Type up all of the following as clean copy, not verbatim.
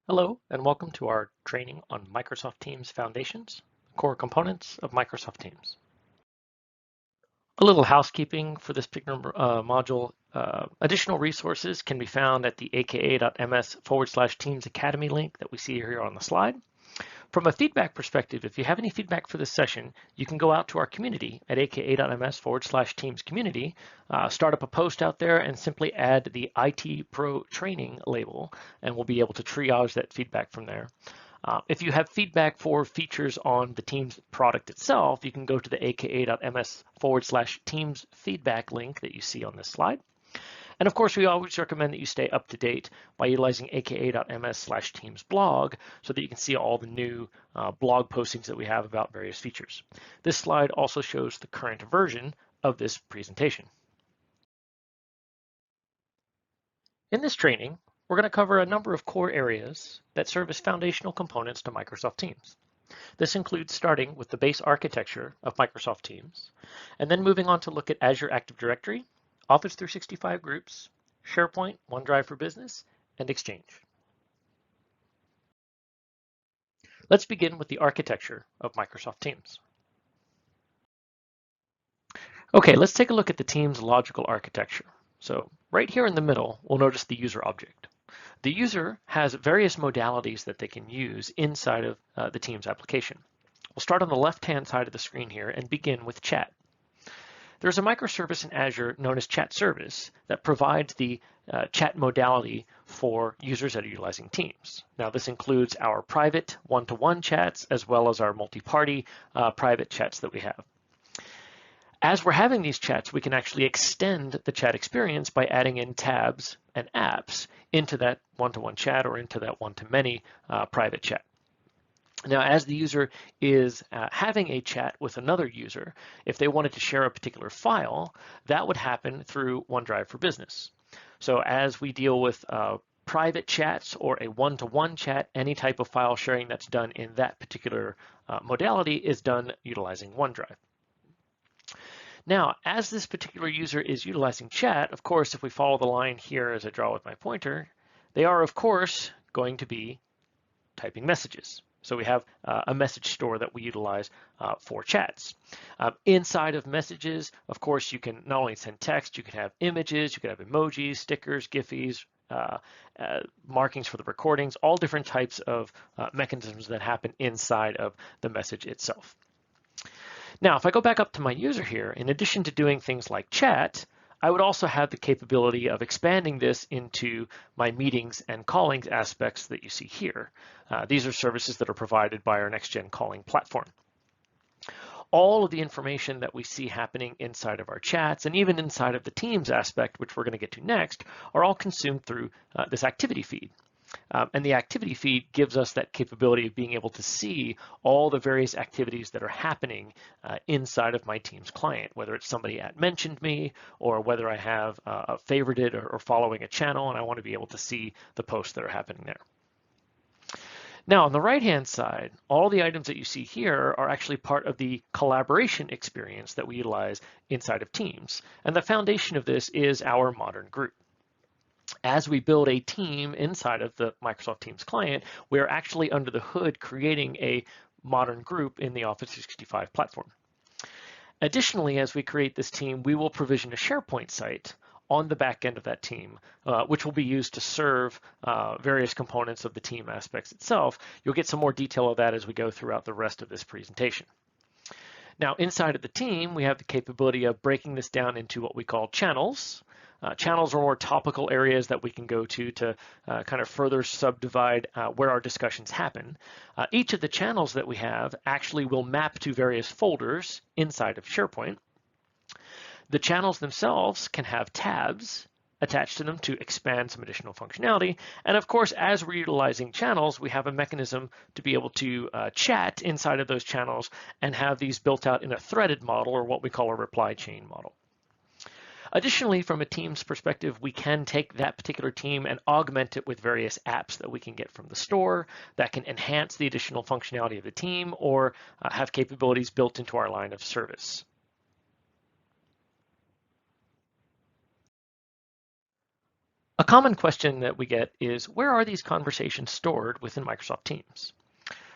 Hello, and welcome to our training on Microsoft Teams Foundations, core components of Microsoft Teams. A little housekeeping for this particular module. Additional resources can be found at the aka.ms/Teams Academy link that we see here on the slide. From a feedback perspective, if you have any feedback for this session, you can go out to our community at aka.ms/Teams community, start up a post out there and simply add the IT Pro training label, and we'll be able to triage that feedback from there. If you have feedback for features on the Teams product itself, you can go to the aka.ms/Teams feedback link that you see on this slide. And of course, we always recommend that you stay up to date by utilizing aka.ms/Teams blog so that you can see all the new blog postings that we have about various features. This slide also shows the current version of this presentation. In this training, we're going to cover a number of core areas that serve as foundational components to Microsoft Teams. This includes starting with the base architecture of Microsoft Teams, and then moving on to look at Azure Active Directory, Office 365 Groups, SharePoint, OneDrive for Business, and Exchange. Let's begin with the architecture of Microsoft Teams. Okay, let's take a look at the Teams logical architecture. So right here in the middle, we'll notice the user object. The user has various modalities that they can use inside of the Teams application. We'll start on the left-hand side of the screen here and begin with chat. There's a microservice in Azure known as Chat Service that provides the chat modality for users that are utilizing Teams. Now, this includes our private one-to-one chats as well as our multi-party private chats that we have. As we're having these chats, we can actually extend the chat experience by adding in tabs and apps into that one-to-one chat or into that one-to-many private chat. Now, as the user is having a chat with another user, if they wanted to share a particular file, that would happen through OneDrive for Business. So as we deal with private chats or a one-to-one chat, any type of file sharing that's done in that particular modality is done utilizing OneDrive. Now, as this particular user is utilizing chat, of course, if we follow the line here as I draw with my pointer, they are, of course, going to be typing messages. So we have a message store that we utilize for chats. Inside of messages, of course, you can not only send text, you can have images, you can have emojis, stickers, GIFs, markings for the recordings, all different types of mechanisms that happen inside of the message itself. Now, if I go back up to my user here, in addition to doing things like chat, I would also have the capability of expanding this into my meetings and callings aspects that you see here. These are services that are provided by our next-gen calling platform. All of the information that we see happening inside of our chats and even inside of the Teams aspect, which we're going to get to next, are all consumed through this activity feed. And the activity feed gives us that capability of being able to see all the various activities that are happening inside of my Teams client, whether it's somebody mentioned me or whether I have favorited or following a channel and I want to be able to see the posts that are happening there. Now, on the right-hand side, all the items that you see here are actually part of the collaboration experience that we utilize inside of Teams. And the foundation of this is our modern group. As we build a team inside of the Microsoft Teams client, we're actually under the hood creating a modern group in the Office 365 platform. Additionally, as we create this team, we will provision a SharePoint site on the back end of that team, which will be used to serve various components of the team aspects itself. You'll get some more detail of that as we go throughout the rest of this presentation. Now, inside of the team, we have the capability of breaking this down into what we call channels. Channels are more topical areas that we can go to kind of further subdivide where our discussions happen. Each of the channels that we have actually will map to various folders inside of SharePoint. The channels themselves can have tabs attached to them to expand some additional functionality. And of course, as we're utilizing channels, we have a mechanism to be able to chat inside of those channels and have these built out in a threaded model or what we call a reply chain model. Additionally, from a Teams perspective, we can take that particular team and augment it with various apps that we can get from the store that can enhance the additional functionality of the team or have capabilities built into our line of service. A common question that we get is, where are these conversations stored within Microsoft Teams?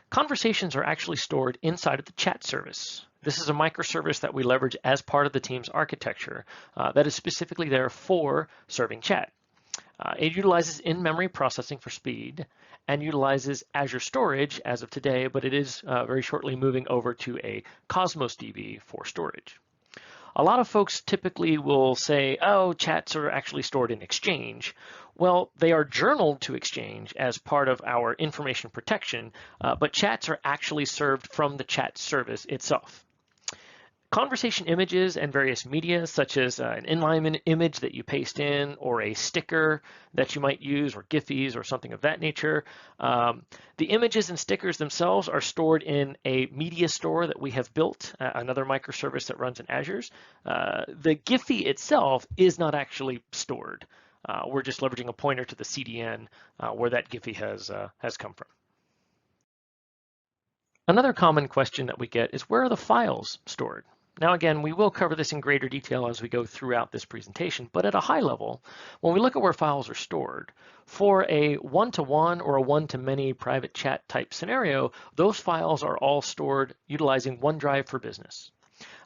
Conversations are actually stored inside of the chat service. This is a microservice that we leverage as part of the Teams architecture that is specifically there for serving chat. It utilizes in-memory processing for speed and utilizes Azure storage as of today, but it is very shortly moving over to a Cosmos DB for storage. A lot of folks typically will say, oh, chats are actually stored in Exchange. Well, they are journaled to Exchange as part of our information protection, but chats are actually served from the chat service itself. Conversation images and various media, such as an inline image that you paste in, or a sticker that you might use, or Giphies, or something of that nature. The images and stickers themselves are stored in a media store that we have built, another microservice that runs in Azure's. The Giphy itself is not actually stored. We're just leveraging a pointer to the CDN where that Giphy has come from. Another common question that we get is, where are the files stored? Now again, we will cover this in greater detail as we go throughout this presentation, but at a high level, when we look at where files are stored, for a one-to-one or a one-to-many private chat type scenario, those files are all stored utilizing OneDrive for Business.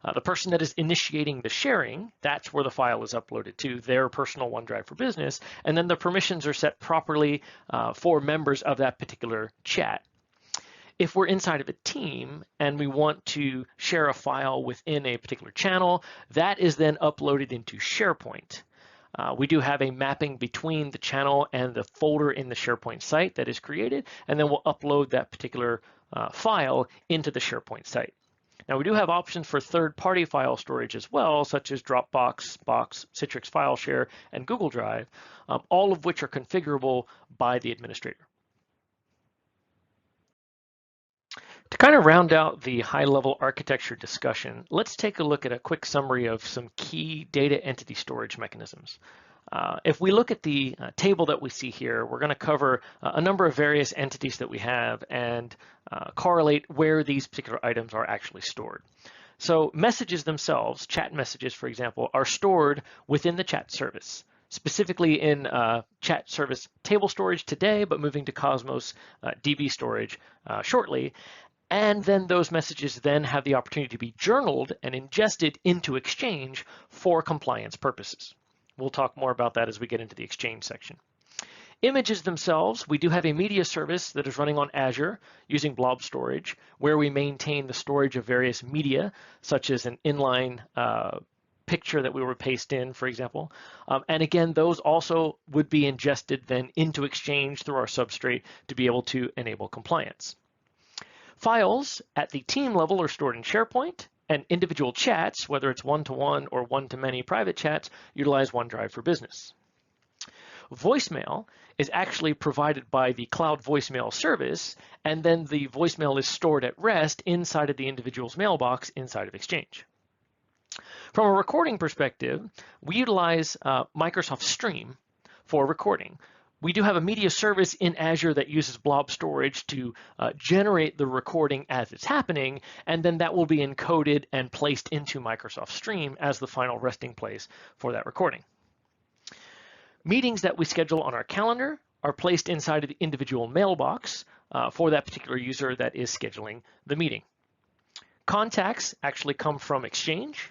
The person that is initiating the sharing, that's where the file is uploaded to, their personal OneDrive for Business, and then the permissions are set properly for members of that particular chat. If we're inside of a team and we want to share a file within a particular channel, that is then uploaded into SharePoint. We do have a mapping between the channel and the folder in the SharePoint site that is created, and then we'll upload that particular file into the SharePoint site. Now we do have options for third-party file storage as well, such as Dropbox, Box, Citrix File Share, and Google Drive, all of which are configurable by the administrator. To kind of round out the high-level architecture discussion, let's take a look at a quick summary of some key data entity storage mechanisms. If we look at the table that we see here, we're going to cover a number of various entities that we have and correlate where these particular items are actually stored. So messages themselves, chat messages, for example, are stored within the chat service, specifically in chat service table storage today, but moving to Cosmos DB storage shortly. And then those messages then have the opportunity to be journaled and ingested into Exchange for compliance purposes. We'll talk more about that as we get into the Exchange section. Images themselves, we do have a media service that is running on Azure using blob storage, where we maintain the storage of various media, such as an inline picture that we would paste in, for example. And again, those also would be ingested then into Exchange through our substrate to be able to enable compliance. Files at the team level are stored in SharePoint, and individual chats, whether it's one-to-one or one-to-many private chats, utilize OneDrive for Business. Voicemail is actually provided by the cloud voicemail service, and then the voicemail is stored at rest inside of the individual's mailbox inside of Exchange. From a recording perspective, we utilize Microsoft Stream for recording. We do have a media service in Azure that uses blob storage to generate the recording as it's happening, and then that will be encoded and placed into Microsoft Stream as the final resting place for that recording. Meetings that we schedule on our calendar are placed inside of the individual mailbox for that particular user that is scheduling the meeting. Contacts actually come from Exchange,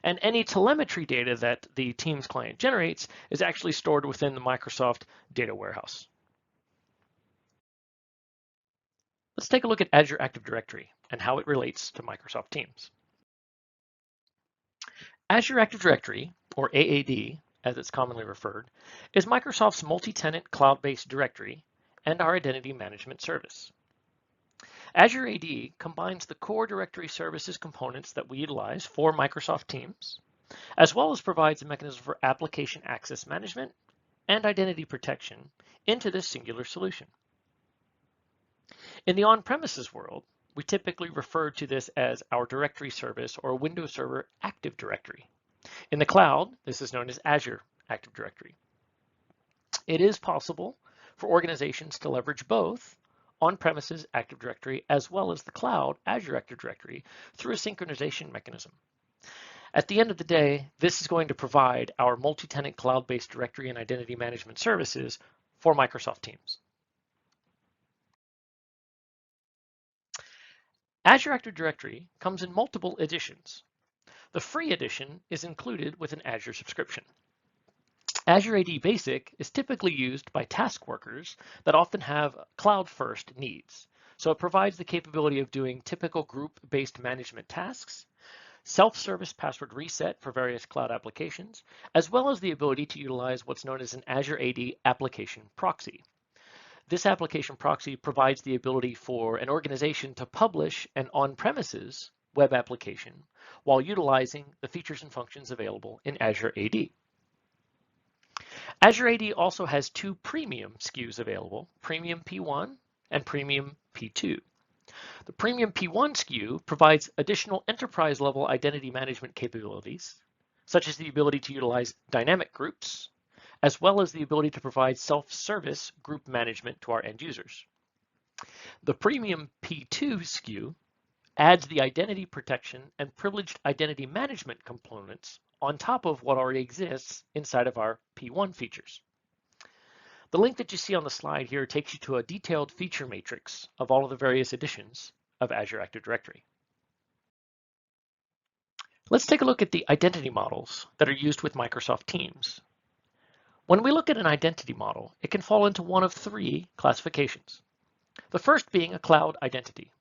and any telemetry data that the Teams client generates is actually stored within the Microsoft Data Warehouse. Let's take a look at Azure Active Directory and how it relates to Microsoft Teams. Azure Active Directory, or AAD, as it's commonly referred, is Microsoft's multi-tenant cloud-based directory and our identity management service. Azure AD combines the core directory services components that we utilize for Microsoft Teams, as well as provides a mechanism for application access management and identity protection into this singular solution. In the on-premises world, we typically refer to this as our directory service or Windows Server Active Directory. In the cloud, this is known as Azure Active Directory. It is possible for organizations to leverage both on-premises Active Directory as well as the cloud Azure Active Directory through a synchronization mechanism. At the end of the day, this is going to provide our multi-tenant cloud-based directory and identity management services for Microsoft Teams. Azure Active Directory comes in multiple editions. The free edition is included with an Azure subscription. Azure AD Basic is typically used by task workers that often have cloud-first needs. So it provides the capability of doing typical group-based management tasks, self-service password reset for various cloud applications, as well as the ability to utilize what's known as an Azure AD application proxy. This application proxy provides the ability for an organization to publish an on-premises web application while utilizing the features and functions available in Azure AD. Azure AD also has two premium SKUs available, Premium P1 and Premium P2. The Premium P1 SKU provides additional enterprise-level identity management capabilities, such as the ability to utilize dynamic groups, as well as the ability to provide self-service group management to our end users. The Premium P2 SKU adds the identity protection and privileged identity management components on top of what already exists inside of our P1 features. The link that you see on the slide here takes you to a detailed feature matrix of all of the various editions of Azure Active Directory. Let's take a look at the identity models that are used with Microsoft Teams. When we look at an identity model, it can fall into one of three classifications. The first being a cloud identity.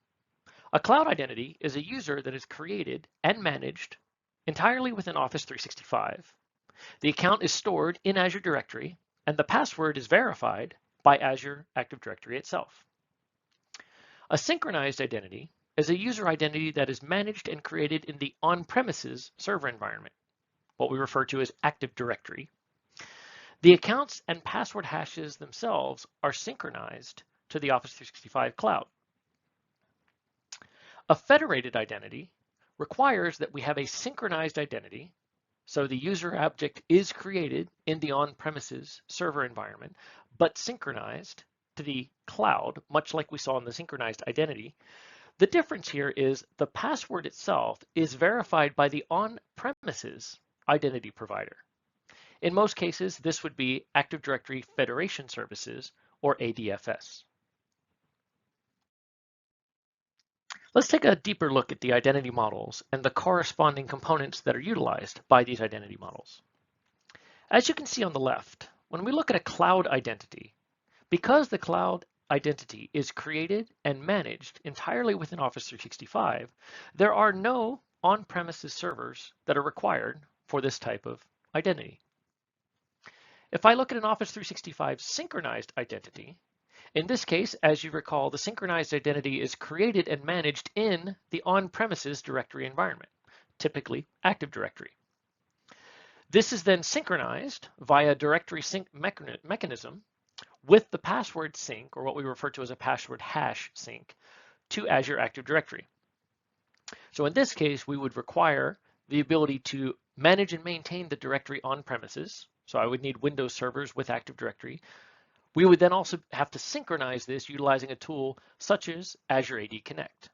A cloud identity is a user that is created and managed entirely within Office 365. The account is stored in Azure Directory, and the password is verified by Azure Active Directory itself. A synchronized identity is a user identity that is managed and created in the on-premises server environment, what we refer to as Active Directory. The accounts and password hashes themselves are synchronized to the Office 365 cloud. A federated identity requires that we have a synchronized identity, so the user object is created in the on-premises server environment, but synchronized to the cloud, much like we saw in the synchronized identity. The difference here is the password itself is verified by the on-premises identity provider. In most cases, this would be Active Directory Federation Services, or ADFS. Let's take a deeper look at the identity models and the corresponding components that are utilized by these identity models. As you can see on the left, when we look at a cloud identity, because the cloud identity is created and managed entirely within Office 365, there are no on-premises servers that are required for this type of identity. If I look at an Office 365 synchronized identity, in this case, as you recall, the synchronized identity is created and managed in the on-premises directory environment, typically Active Directory. This is then synchronized via directory sync mechanism with the password sync, or what we refer to as a password hash sync, to Azure Active Directory. So in this case, we would require the ability to manage and maintain the directory on premises. So I would need Windows servers with Active Directory. We would then also have to synchronize this utilizing a tool such as Azure AD Connect.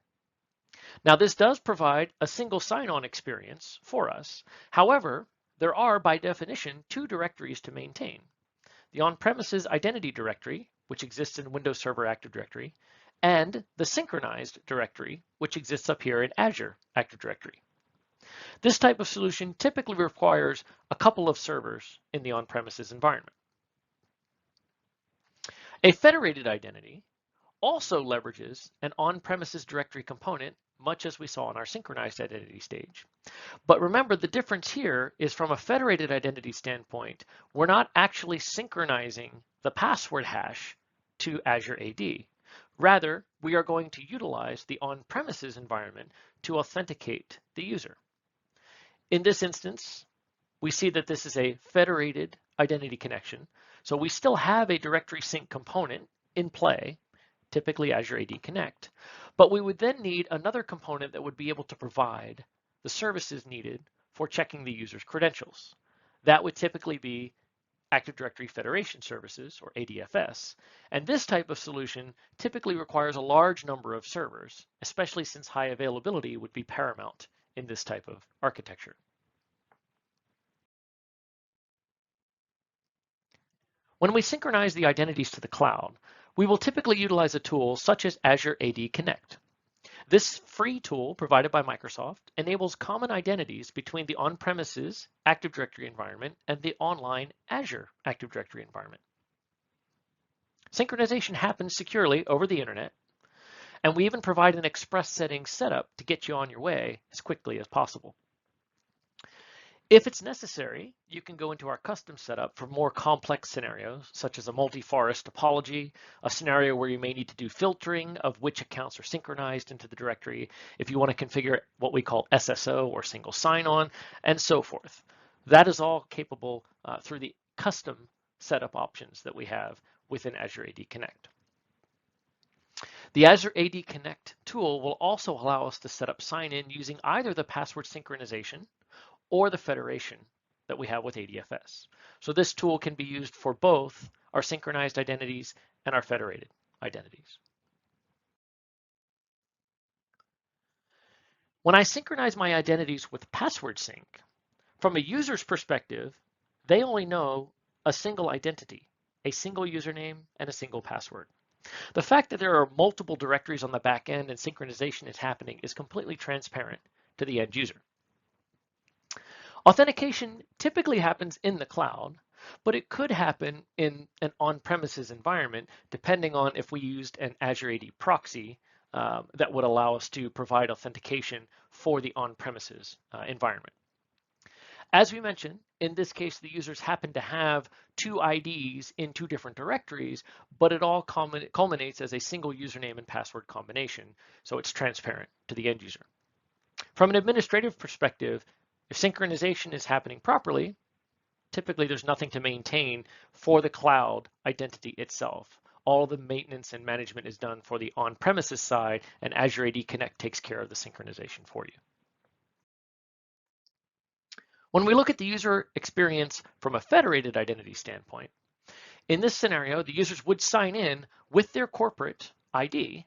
Now this does provide a single sign-on experience for us. However, there are by definition two directories to maintain. The on-premises identity directory, which exists in Windows Server Active Directory, and the synchronized directory, which exists up here in Azure Active Directory. This type of solution typically requires a couple of servers in the on-premises environment. A federated identity also leverages an on-premises directory component, much as we saw in our synchronized identity stage. But remember, the difference here is from a federated identity standpoint, we're not actually synchronizing the password hash to Azure AD. Rather, we are going to utilize the on-premises environment to authenticate the user. In this instance, we see that this is a federated identity connection. So we still have a directory sync component in play, typically Azure AD Connect, but we would then need another component that would be able to provide the services needed for checking the user's credentials. That would typically be Active Directory Federation Services, or ADFS, and this type of solution typically requires a large number of servers, especially since high availability would be paramount in this type of architecture. When we synchronize the identities to the cloud, we will typically utilize a tool such as Azure AD Connect. This free tool provided by Microsoft enables common identities between the on-premises Active Directory environment and the online Azure Active Directory environment. Synchronization happens securely over the internet, and we even provide an express settings setup to get you on your way as quickly as possible. If it's necessary, you can go into our custom setup for more complex scenarios, such as a multi-forest topology, a scenario where you may need to do filtering of which accounts are synchronized into the directory, if you want to configure what we call SSO or single sign-on, and so forth. That is all capable through the custom setup options that we have within Azure AD Connect. The Azure AD Connect tool will also allow us to set up sign-in using either the password synchronization or the federation that we have with ADFS. So this tool can be used for both our synchronized identities and our federated identities. When I synchronize my identities with password sync, from a user's perspective, they only know a single identity, a single username, and a single password. The fact that there are multiple directories on the back end and synchronization is happening is completely transparent to the end user. Authentication typically happens in the cloud, but it could happen in an on-premises environment, depending on if we used an Azure AD proxy that would allow us to provide authentication for the on-premises environment. As we mentioned, in this case, the users happen to have two IDs in two different directories, but it all culminates as a single username and password combination, so it's transparent to the end user. From an administrative perspective, if synchronization is happening properly, typically there's nothing to maintain for the cloud identity itself. All the maintenance and management is done for the on-premises side, and Azure AD Connect takes care of the synchronization for you. When we look at the user experience from a federated identity standpoint, in this scenario, the users would sign in with their corporate ID,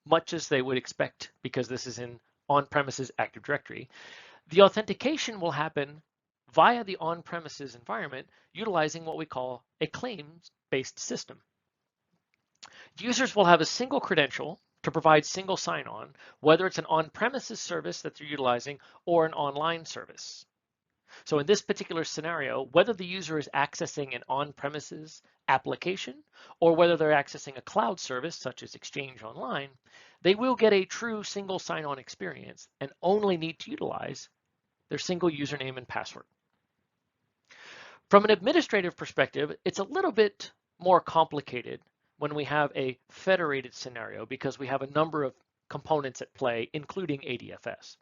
much as they would expect because this is in on-premises Active Directory. The authentication will happen via the on-premises environment utilizing what we call a claims-based system. Users will have a single credential to provide single sign-on, whether it's an on-premises service that they're utilizing or an online service. So in this particular scenario, whether the user is accessing an on-premises application or whether they're accessing a cloud service such as Exchange Online, they will get a true single sign-on experience and only need to utilize their single username and password. From an administrative perspective, it's a little bit more complicated when we have a federated scenario because we have a number of components at play, including ADFS.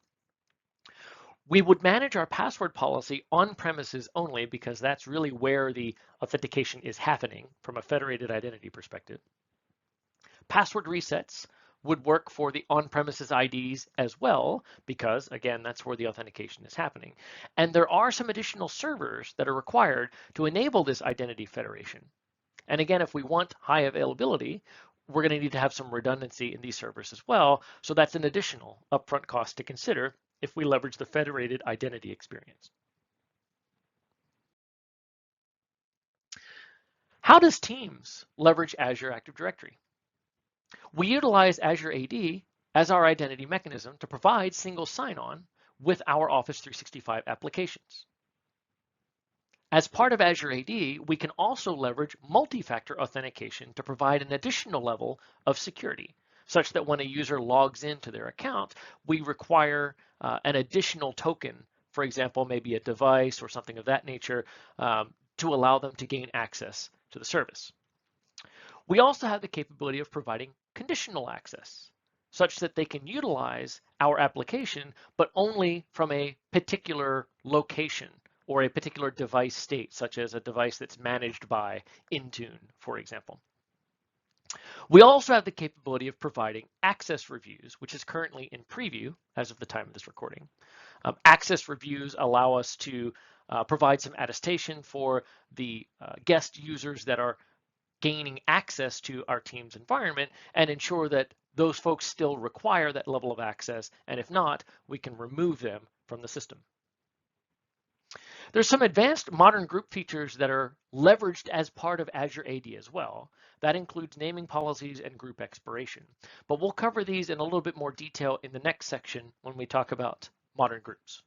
We would manage our password policy on premises only because that's really where the authentication is happening from a federated identity perspective. Password resets would work for the on-premises IDs as well, because again, that's where the authentication is happening. And there are some additional servers that are required to enable this identity federation. And again, if we want high availability, we're going to need to have some redundancy in these servers as well. So that's an additional upfront cost to consider if we leverage the federated identity experience. How does Teams leverage Azure Active Directory? We utilize Azure AD as our identity mechanism to provide single sign-on with our Office 365 applications. As part of Azure AD, we can also leverage multi-factor authentication to provide an additional level of security, such that when a user logs into their account, we require an additional token, for example, maybe a device or something of that nature, to allow them to gain access to the service. We also have the capability of providing conditional access, such that they can utilize our application, but only from a particular location or a particular device state, such as a device that's managed by Intune, for example. We also have the capability of providing access reviews, which is currently in preview as of the time of this recording. Access reviews allow us to provide some attestation for the guest users that are gaining access to our Teams environment and ensure that those folks still require that level of access, and if not, we can remove them from the system. There's some advanced modern group features that are leveraged as part of Azure AD as well. That includes naming policies and group expiration. But we'll cover these in a little bit more detail in the next section when we talk about modern groups.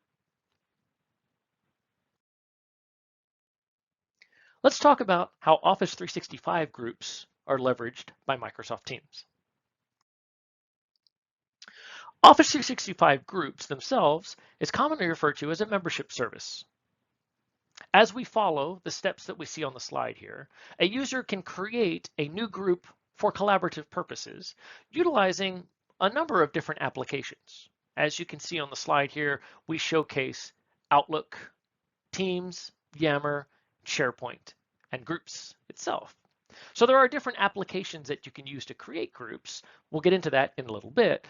Let's talk about how Office 365 groups are leveraged by Microsoft Teams. Office 365 groups themselves is commonly referred to as a membership service. As we follow the steps that we see on the slide here, a user can create a new group for collaborative purposes, utilizing a number of different applications. As you can see on the slide here, we showcase Outlook, Teams, Yammer, SharePoint, and Groups itself. So there are different applications that you can use to create groups. We'll get into that in a little bit.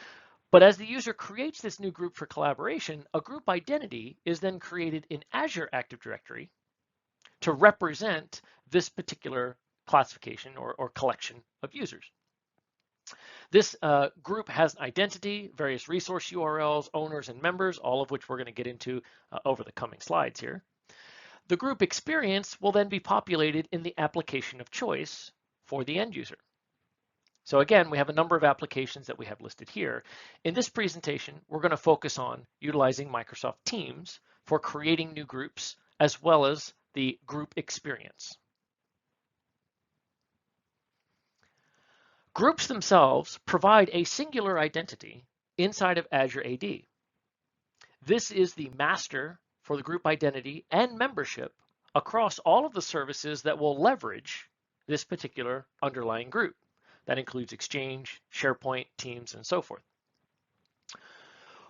But as the user creates this new group for collaboration, a group identity is then created in Azure Active Directory to represent this particular classification or collection of users. This group has an identity, various resource URLs, owners, and members, all of which we're going to get into over the coming slides here. The group experience will then be populated in the application of choice for the end user. So again, we have a number of applications that we have listed here. In this presentation, we're going to focus on utilizing Microsoft Teams for creating new groups, as well as the group experience. Groups themselves provide a singular identity inside of Azure AD. This is the master for the group identity and membership across all of the services that will leverage this particular underlying group. That includes Exchange, SharePoint, Teams, and so forth.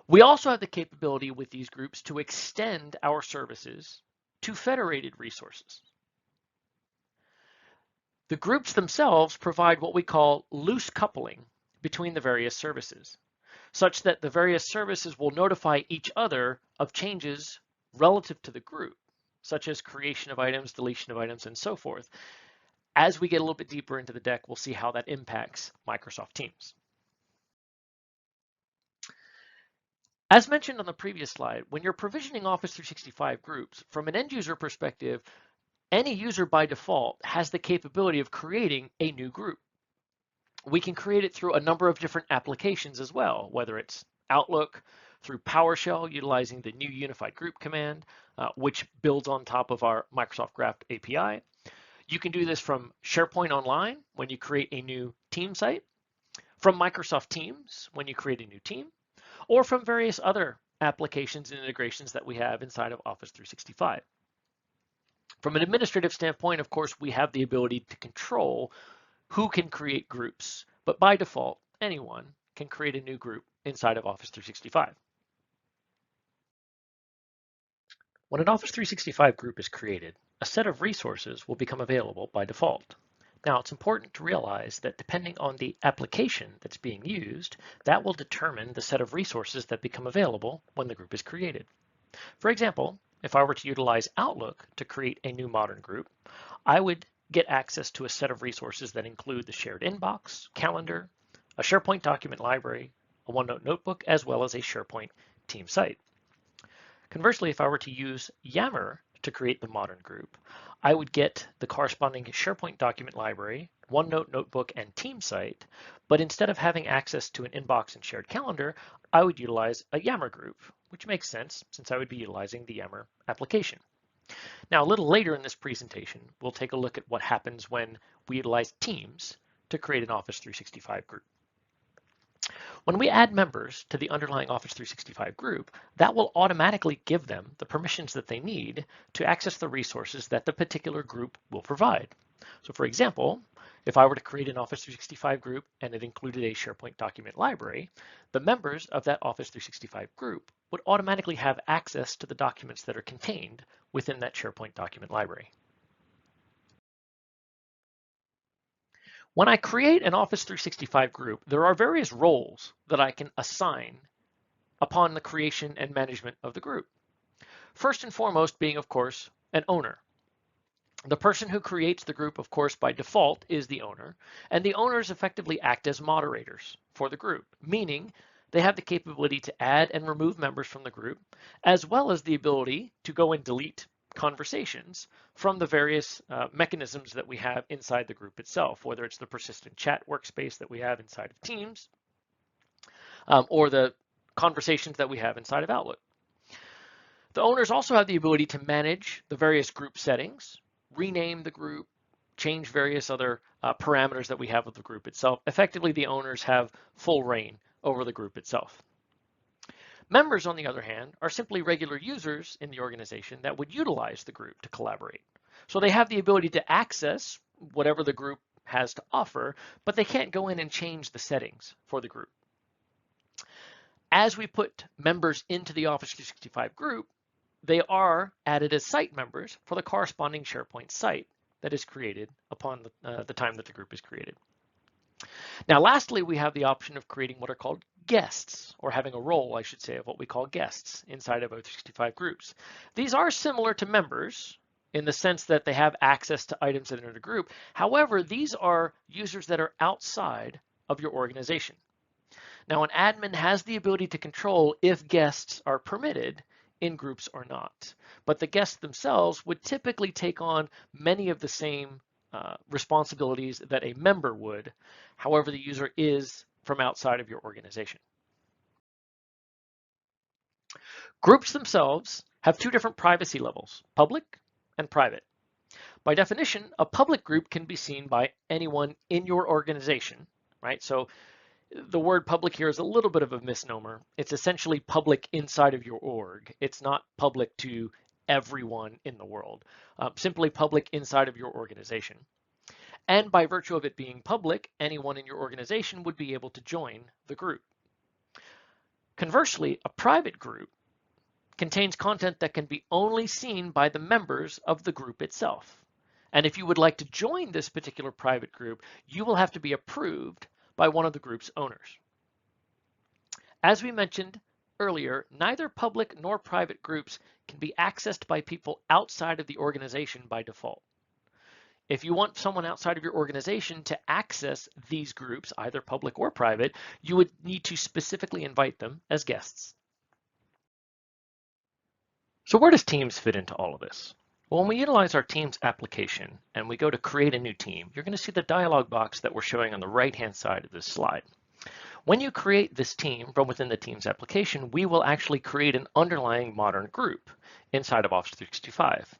We also have the capability with these groups to extend our services to federated resources. The groups themselves provide what we call loose coupling between the various services, such that the various services will notify each other of changes relative to the group, such as creation of items, deletion of items, and so forth. As we get a little bit deeper into the deck, we'll see how that impacts Microsoft Teams. As mentioned on the previous slide, when you're provisioning Office 365 groups, from an end user perspective, any user by default has the capability of creating a new group. We can create it through a number of different applications as well, whether it's Outlook, through PowerShell, utilizing the new unified group command, which builds on top of our Microsoft Graph API. You can do this from SharePoint Online when you create a new team site, from Microsoft Teams when you create a new team, or from various other applications and integrations that we have inside of Office 365. From an administrative standpoint, of course, we have the ability to control who can create groups, but by default, anyone can create a new group inside of Office 365. When an Office 365 group is created, a set of resources will become available by default. Now, it's important to realize that depending on the application that's being used, that will determine the set of resources that become available when the group is created. For example, if I were to utilize Outlook to create a new modern group, I would get access to a set of resources that include the shared inbox, calendar, a SharePoint document library, a OneNote notebook, as well as a SharePoint team site. Conversely, if I were to use Yammer to create the modern group, I would get the corresponding SharePoint document library, OneNote notebook, and team site, but instead of having access to an inbox and shared calendar, I would utilize a Yammer group, which makes sense since I would be utilizing the Yammer application. Now, a little later in this presentation, we'll take a look at what happens when we utilize Teams to create an Office 365 group. When we add members to the underlying Office 365 group, that will automatically give them the permissions that they need to access the resources that the particular group will provide. So for example, if I were to create an Office 365 group and it included a SharePoint document library, the members of that Office 365 group would automatically have access to the documents that are contained within that SharePoint document library. When I create an Office 365 group, there are various roles that I can assign upon the creation and management of the group. First and foremost being, of course, an owner. The person who creates the group, of course, by default is the owner, and the owners effectively act as moderators for the group, meaning they have the capability to add and remove members from the group, as well as the ability to go and delete conversations from the various mechanisms that we have inside the group itself, whether it's the persistent chat workspace that we have inside of Teams, or the conversations that we have inside of Outlook. The owners also have the ability to manage the various group settings, rename the group, change various other parameters that we have of the group itself. Effectively, the owners have full reign over the group itself. Members, on the other hand, are simply regular users in the organization that would utilize the group to collaborate. So they have the ability to access whatever the group has to offer, but they can't go in and change the settings for the group. As we put members into the Office 365 group, they are added as site members for the corresponding SharePoint site that is created upon the time that the group is created. Now, lastly, we have the option of creating what are called guests, or having a role, I should say, of what we call guests inside of O365 groups. These are similar to members in the sense that they have access to items that are in a group. However, these are users that are outside of your organization. Now, an admin has the ability to control if guests are permitted in groups or not, but the guests themselves would typically take on many of the same responsibilities that a member would. However, the user is from outside of your organization. Groups themselves have two different privacy levels, public and private. By definition, a public group can be seen by anyone in your organization, right? So the word public here is a little bit of a misnomer. It's essentially public inside of your org. It's not public to everyone in the world, simply public inside of your organization. And by virtue of it being public, anyone in your organization would be able to join the group. Conversely, a private group contains content that can be only seen by the members of the group itself. And if you would like to join this particular private group, you will have to be approved by one of the group's owners. As we mentioned earlier, neither public nor private groups can be accessed by people outside of the organization by default. If you want someone outside of your organization to access these groups, either public or private, you would need to specifically invite them as guests. So where does Teams fit into all of this? Well, when we utilize our Teams application and we go to create a new team, you're going to see the dialog box that we're showing on the right-hand side of this slide. When you create this team from within the Teams application, we will actually create an underlying modern group inside of Office 365.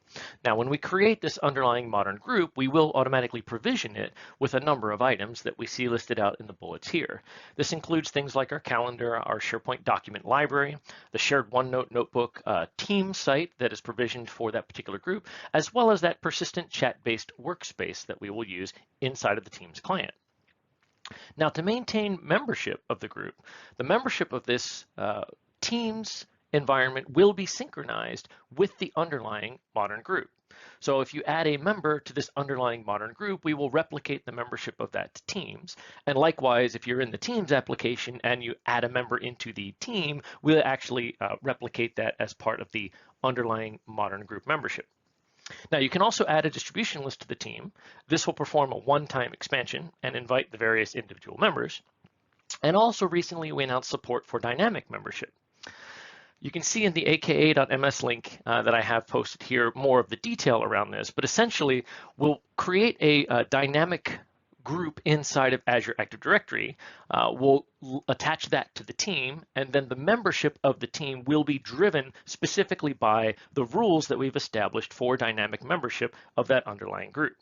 Now, when we create this underlying modern group, we will automatically provision it with a number of items that we see listed out in the bullets here. This includes things like our calendar, our SharePoint document library, the shared OneNote notebook team site that is provisioned for that particular group, as well as that persistent chat-based workspace that we will use inside of the Teams client. Now, to maintain membership of the group, the membership of this Teams environment will be synchronized with the underlying modern group. So if you add a member to this underlying modern group, we will replicate the membership of that to Teams. And likewise, if you're in the Teams application and you add a member into the team, we'll actually replicate that as part of the underlying modern group membership. Now, you can also add a distribution list to the team. This will perform a one-time expansion and invite the various individual members. And also recently, we announced support for dynamic membership. You can see in the aka.ms link that I have posted here more of the detail around this, but essentially we'll create a dynamic group inside of Azure Active Directory. We'll attach that to the team, and then the membership of the team will be driven specifically by the rules that we've established for dynamic membership of that underlying group.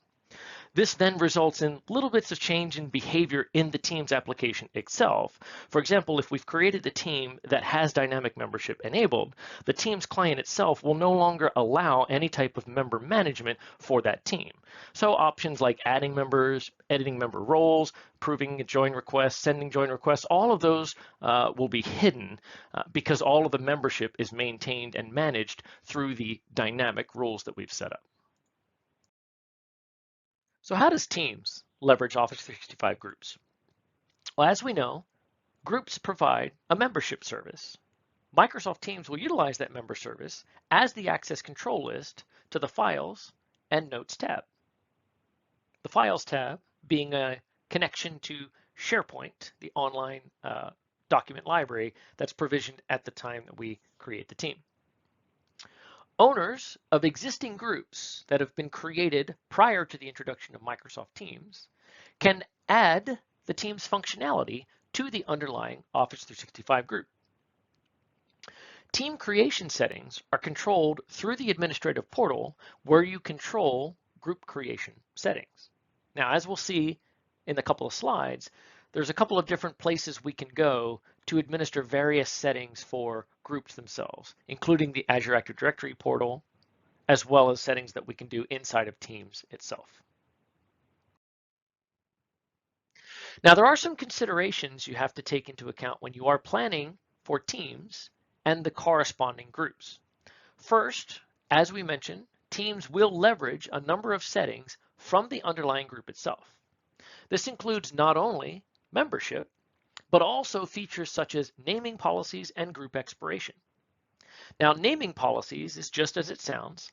This then results in little bits of change in behavior in the Teams application itself. For example, if we've created a team that has dynamic membership enabled, the Teams client itself will no longer allow any type of member management for that team. So options like adding members, editing member roles, approving join requests, sending join requests, all of those will be hidden because all of the membership is maintained and managed through the dynamic rules that we've set up. So how does Teams leverage Office 365 Groups? Well, as we know, Groups provide a membership service. Microsoft Teams will utilize that member service as the access control list to the Files and Notes tab. The Files tab being a connection to SharePoint, the online document library that's provisioned at the time that we create the team. Owners of existing groups that have been created prior to the introduction of Microsoft Teams can add the Teams functionality to the underlying Office 365 group. Team creation settings are controlled through the administrative portal where you control group creation settings. Now, as we'll see in a couple of slides, there's a couple of different places we can go to administer various settings for groups themselves, including the Azure Active Directory portal, as well as settings that we can do inside of Teams itself. Now, there are some considerations you have to take into account when you are planning for Teams and the corresponding groups. First, as we mentioned, Teams will leverage a number of settings from the underlying group itself. This includes not only membership, but also features such as naming policies and group expiration. Now, naming policies is just as it sounds,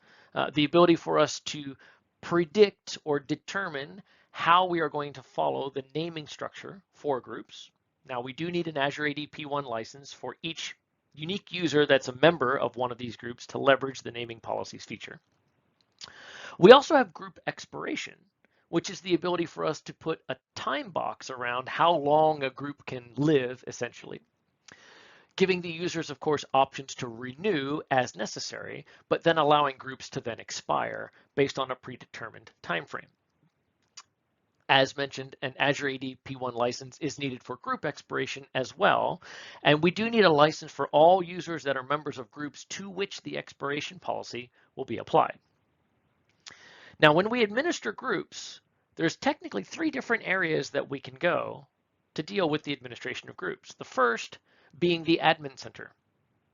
the ability for us to predict or determine how we are going to follow the naming structure for groups. Now, we do need an Azure AD P1 license for each unique user that's a member of one of these groups to leverage the naming policies feature. We also have group expiration, which is the ability for us to put a time box around how long a group can live, essentially, giving the users, of course, options to renew as necessary, but then allowing groups to then expire based on a predetermined time frame. As mentioned, an Azure AD P1 license is needed for group expiration as well, and we do need a license for all users that are members of groups to which the expiration policy will be applied. Now, when we administer groups, there's technically 3 different areas that we can go to deal with the administration of groups. The first being the admin center,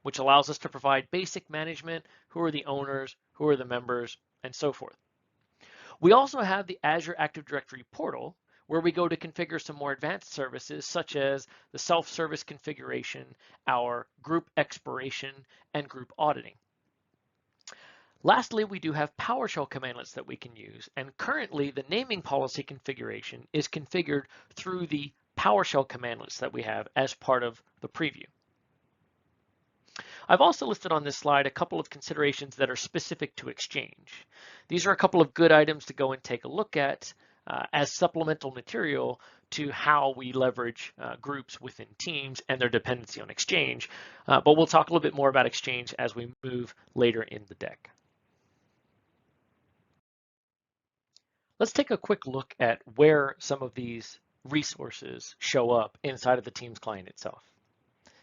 which allows us to provide basic management, who are the owners, who are the members, and so forth. We also have the Azure Active Directory portal, where we go to configure some more advanced services such as the self-service configuration, our group expiration, and group auditing. Lastly, we do have PowerShell commandlets that we can use, and currently the naming policy configuration is configured through the PowerShell commandlets that we have as part of the preview. I've also listed on this slide a couple of considerations that are specific to Exchange. These are a couple of good items to go and take a look at as supplemental material to how we leverage groups within Teams and their dependency on Exchange, but we'll talk a little bit more about Exchange as we move later in the deck. Let's take a quick look at where some of these resources show up inside of the Teams client itself.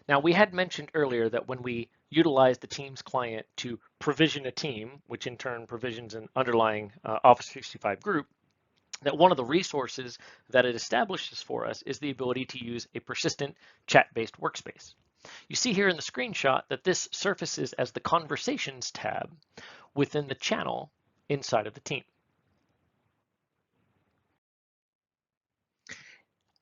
Now, we had mentioned earlier that when we utilize the Teams client to provision a team, which in turn provisions an underlying Office 365 group, that one of the resources that it establishes for us is the ability to use a persistent chat-based workspace. You see here in the screenshot that this surfaces as the Conversations tab within the channel inside of the team.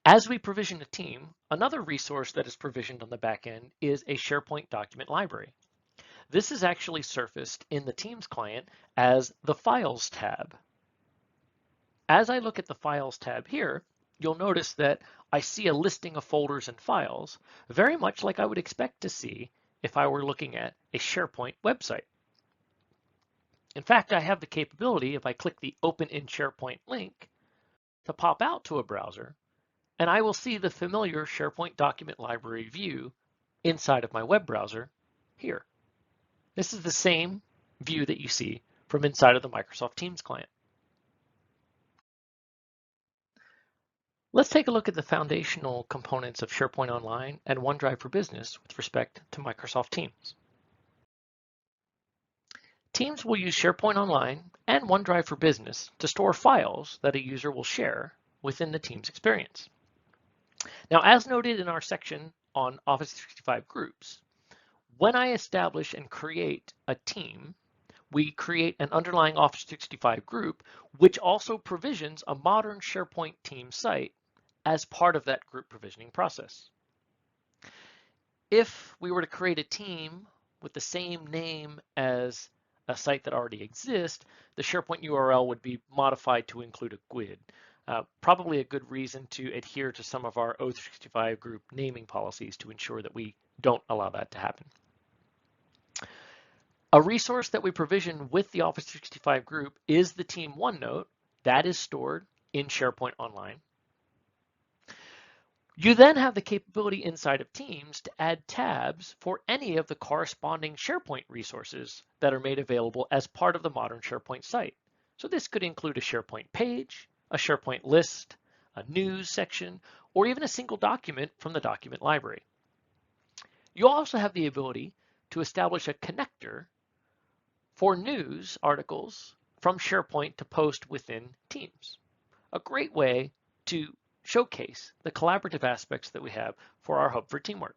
As we provision a team, another resource that is provisioned on the back end is a SharePoint document library. This is actually surfaced in the Teams client as the Files tab. As I look at the Files tab here, you'll notice that I see a listing of folders and files, very much like I would expect to see if I were looking at a SharePoint website. In fact, I have the capability, if I click the Open in SharePoint link, to pop out to a browser, and I will see the familiar SharePoint document library view inside of my web browser here. This is the same view that you see from inside of the Microsoft Teams client. Let's take a look at the foundational components of SharePoint Online and OneDrive for Business with respect to Microsoft Teams. Teams will use SharePoint Online and OneDrive for Business to store files that a user will share within the Teams experience. Now, as noted in our section on Office 365 Groups, when I establish and create a team, we create an underlying Office 365 group, which also provisions a modern SharePoint team site as part of that group provisioning process. If we were to create a team with the same name as a site that already exists, the SharePoint URL would be modified to include a GUID. Probably a good reason to adhere to some of our O365 group naming policies to ensure that we don't allow that to happen. A resource that we provision with the Office 365 group is the team OneNote that is stored in SharePoint Online. You then have the capability inside of Teams to add tabs for any of the corresponding SharePoint resources that are made available as part of the modern SharePoint site. So this could include a SharePoint page, a SharePoint list, a news section, or even a single document from the document library. You also have the ability to establish a connector for news articles from SharePoint to post within Teams. A great way to showcase the collaborative aspects that we have for our hub for teamwork.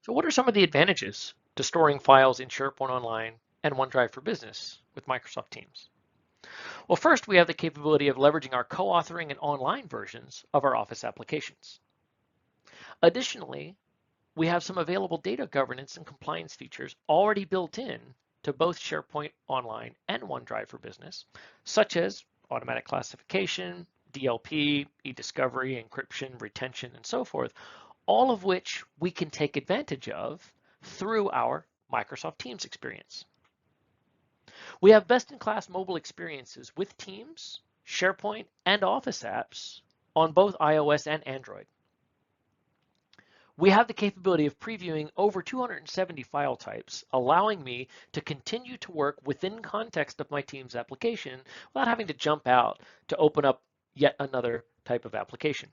So what are some of the advantages to storing files in SharePoint Online and OneDrive for Business with Microsoft Teams? Well, first, we have the capability of leveraging our co-authoring and online versions of our Office applications. Additionally, we have some available data governance and compliance features already built in to both SharePoint Online and OneDrive for Business, such as automatic classification, DLP, e-discovery, encryption, retention, and so forth, all of which we can take advantage of through our Microsoft Teams experience. We have best-in-class mobile experiences with Teams, SharePoint, and Office apps on both iOS and Android. We have the capability of previewing over 270 file types, allowing me to continue to work within context of my Teams application without having to jump out to open up yet another type of application.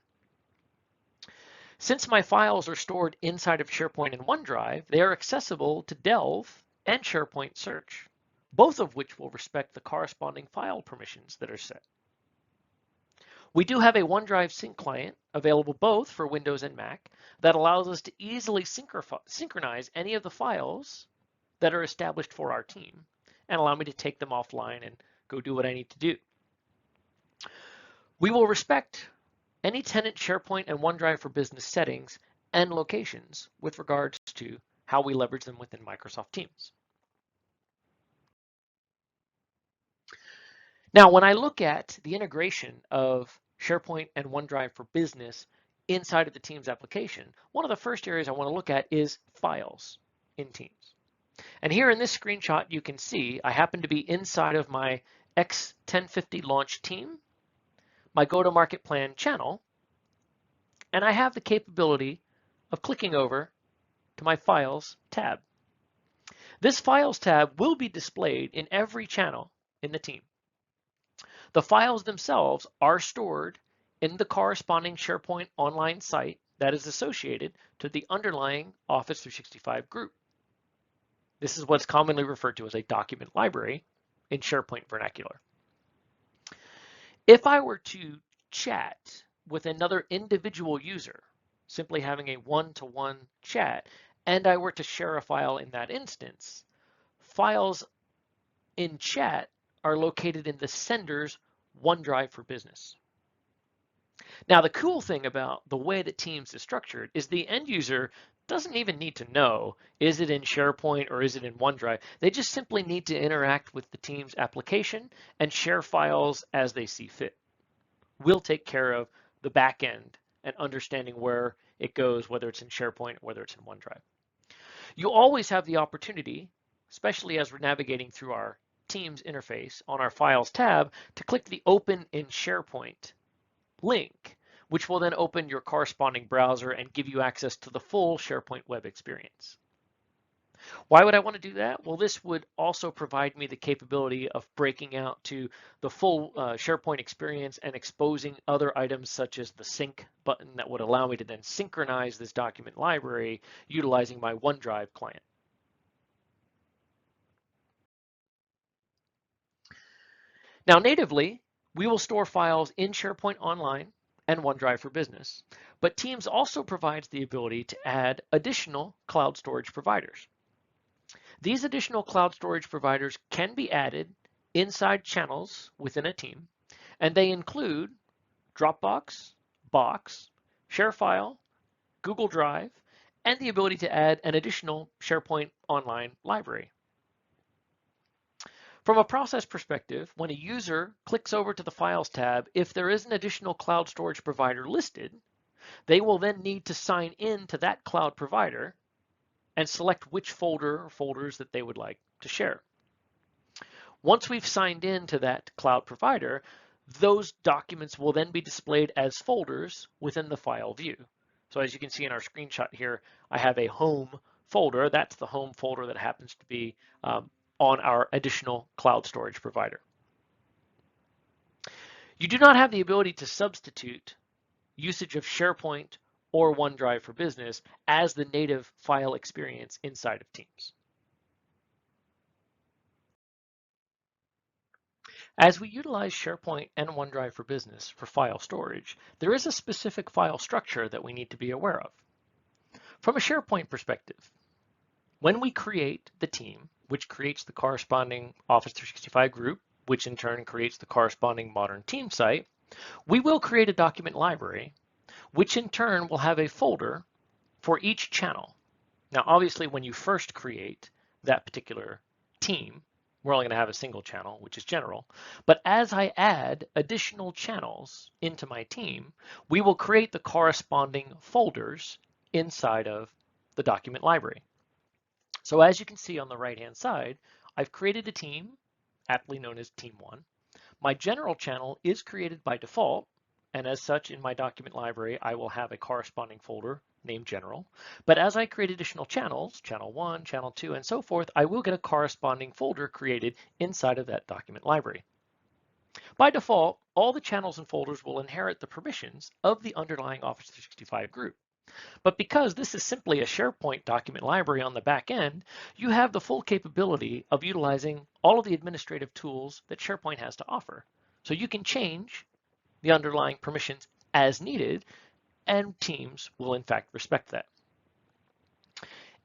Since my files are stored inside of SharePoint and OneDrive, they are accessible to Delve and SharePoint Search, both of which will respect the corresponding file permissions that are set. We do have a OneDrive sync client available both for Windows and Mac that allows us to easily synchronize any of the files that are established for our team and allow me to take them offline and go do what I need to do. We will respect any tenant SharePoint and OneDrive for Business settings and locations with regards to how we leverage them within Microsoft Teams. Now, when I look at the integration of SharePoint and OneDrive for Business inside of the Teams application, one of the first areas I want to look at is files in Teams. And here in this screenshot, you can see I happen to be inside of my X1050 launch team, my go-to-market plan channel, and I have the capability of clicking over to my Files tab. This Files tab will be displayed in every channel in the team. The files themselves are stored in the corresponding SharePoint Online site that is associated to the underlying Office 365 group. This is what's commonly referred to as a document library in SharePoint vernacular. If I were to chat with another individual user, simply having a one-to-one chat, and I were to share a file in that instance, files in chat are located in the sender's OneDrive for Business. Now, the cool thing about the way that Teams is structured is the end user doesn't even need to know, is it in SharePoint or is it in OneDrive? They just simply need to interact with the Teams application and share files as they see fit. We'll take care of the back end and understanding where it goes, whether it's in SharePoint, whether it's in OneDrive. You always have the opportunity, especially as we're navigating through our Teams interface on our Files tab, to click the Open in SharePoint link, which will then open your corresponding browser and give you access to the full SharePoint web experience. Why would I want to do that? Well, this would also provide me the capability of breaking out to the full SharePoint experience and exposing other items such as the sync button that would allow me to then synchronize this document library utilizing my OneDrive client. Now, natively, we will store files in SharePoint Online and OneDrive for Business, but Teams also provides the ability to add additional cloud storage providers. These additional cloud storage providers can be added inside channels within a team, and they include Dropbox, Box, ShareFile, Google Drive, and the ability to add an additional SharePoint Online library. From a process perspective, when a user clicks over to the Files tab, if there is an additional cloud storage provider listed, they will then need to sign in to that cloud provider and select which folder or folders that they would like to share. Once we've signed in to that cloud provider, those documents will then be displayed as folders within the file view. So as you can see in our screenshot here, I have a home folder. That's the home folder that happens to be on our additional cloud storage provider. You do not have the ability to substitute usage of SharePoint or OneDrive for Business as the native file experience inside of Teams. As we utilize SharePoint and OneDrive for Business for file storage, there is a specific file structure that we need to be aware of. From a SharePoint perspective, when we create the team, which creates the corresponding Office 365 group, which in turn creates the corresponding modern team site, we will create a document library, which in turn will have a folder for each channel. Now, obviously, when you first create that particular team, we're only going to have a single channel, which is general. But as I add additional channels into my team, we will create the corresponding folders inside of the document library. So as you can see on the right-hand side, I've created a team, aptly known as Team 1. My general channel is created by default, and as such, in my document library, I will have a corresponding folder named General. But as I create additional channels, Channel 1, Channel 2, and so forth, I will get a corresponding folder created inside of that document library. By default, all the channels and folders will inherit the permissions of the underlying Office 365 group. But because this is simply a SharePoint document library on the back end, you have the full capability of utilizing all of the administrative tools that SharePoint has to offer. So you can change the underlying permissions as needed, and Teams will in fact respect that.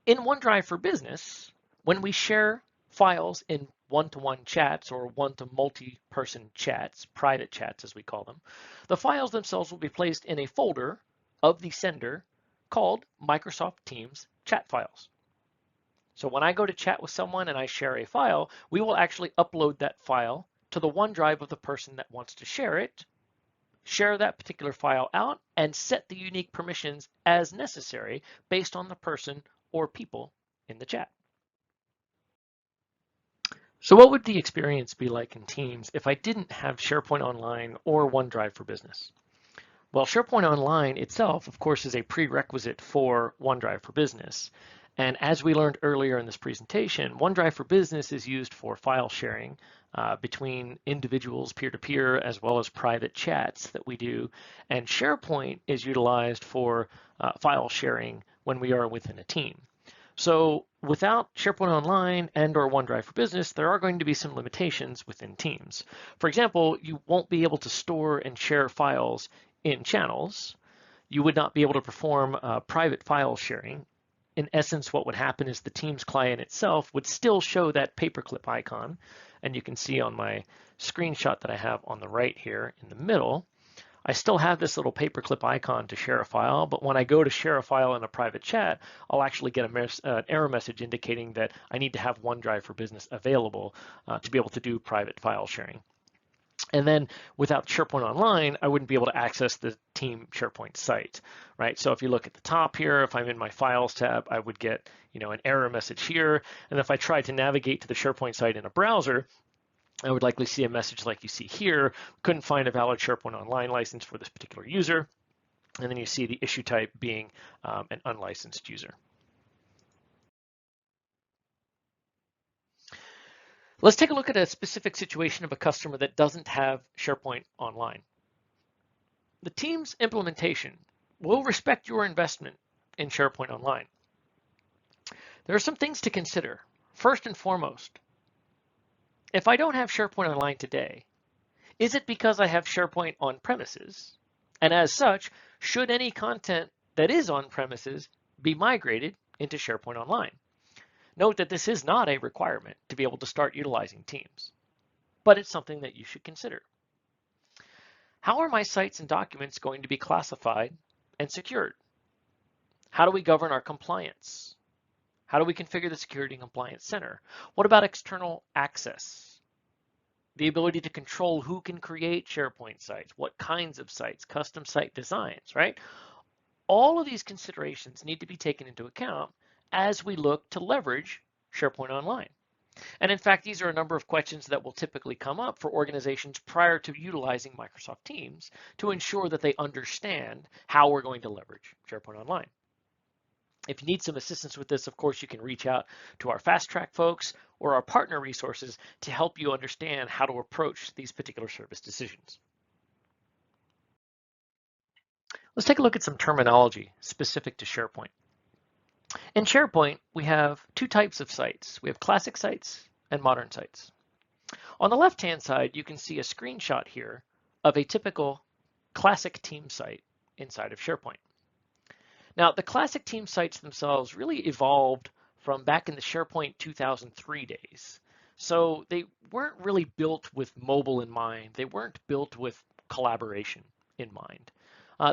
In OneDrive for Business, when we share files in one-to-one chats or one-to-multi-person chats, private chats as we call them, the files themselves will be placed in a folder of the sender called Microsoft Teams chat files. So when I go to chat with someone and I share a file, we will actually upload that file to the OneDrive of the person that wants to share it, share that particular file out, and set the unique permissions as necessary based on the person or people in the chat. So what would the experience be like in Teams if I didn't have SharePoint Online or OneDrive for Business? Well, SharePoint Online itself, of course, is a prerequisite for OneDrive for Business. And as we learned earlier in this presentation, OneDrive for Business is used for file sharing between individuals peer-to-peer, as well as private chats that we do. And SharePoint is utilized for file sharing when we are within a team. So without SharePoint Online and or OneDrive for Business, there are going to be some limitations within Teams. For example, you won't be able to store and share files in channels. You would not be able to perform private file sharing. In essence, what would happen is the Teams client itself would still show that paperclip icon. And you can see on my screenshot that I have on the right here in the middle, I still have this little paperclip icon to share a file, but when I go to share a file in a private chat, I'll actually get an error message indicating that I need to have OneDrive for Business available to be able to do private file sharing. And then without SharePoint Online, I wouldn't be able to access the team SharePoint site, right? So if you look at the top here, if I'm in my Files tab, I would get, an error message here. And if I tried to navigate to the SharePoint site in a browser, I would likely see a message like you see here, couldn't find a valid SharePoint Online license for this particular user. And then you see the issue type being an unlicensed user. Let's take a look at a specific situation of a customer that doesn't have SharePoint Online. The Teams implementation will respect your investment in SharePoint Online. There are some things to consider. First and foremost, if I don't have SharePoint Online today, is it because I have SharePoint on premises? And as such, should any content that is on premises be migrated into SharePoint Online? Note that this is not a requirement to be able to start utilizing Teams, but it's something that you should consider. How are my sites and documents going to be classified and secured? How do we govern our compliance? How do we configure the Security and Compliance Center? What about external access? The ability to control who can create SharePoint sites, what kinds of sites, custom site designs, right? All of these considerations need to be taken into account as we look to leverage SharePoint Online. And in fact, these are a number of questions that will typically come up for organizations prior to utilizing Microsoft Teams to ensure that they understand how we're going to leverage SharePoint Online. If you need some assistance with this, of course, you can reach out to our Fast Track folks or our partner resources to help you understand how to approach these particular service decisions. Let's take a look at some terminology specific to SharePoint. In SharePoint, we have two types of sites. We have classic sites and modern sites. On the left-hand side, you can see a screenshot here of a typical classic team site inside of SharePoint. Now, the classic team sites themselves really evolved from back in the SharePoint 2003 days. So they weren't really built with mobile in mind. They weren't built with collaboration in mind.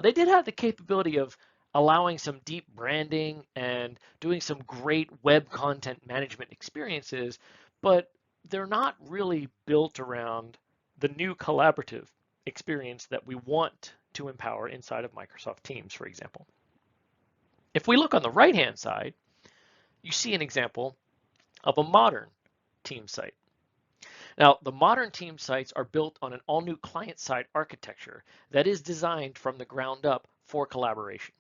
They did have the capability of allowing some deep branding and doing some great web content management experiences, but they're not really built around the new collaborative experience that we want to empower inside of Microsoft Teams, for example. If we look on the right-hand side, you see an example of a modern team site. Now, the modern team sites are built on an all-new client-side architecture that is designed from the ground up for collaboration.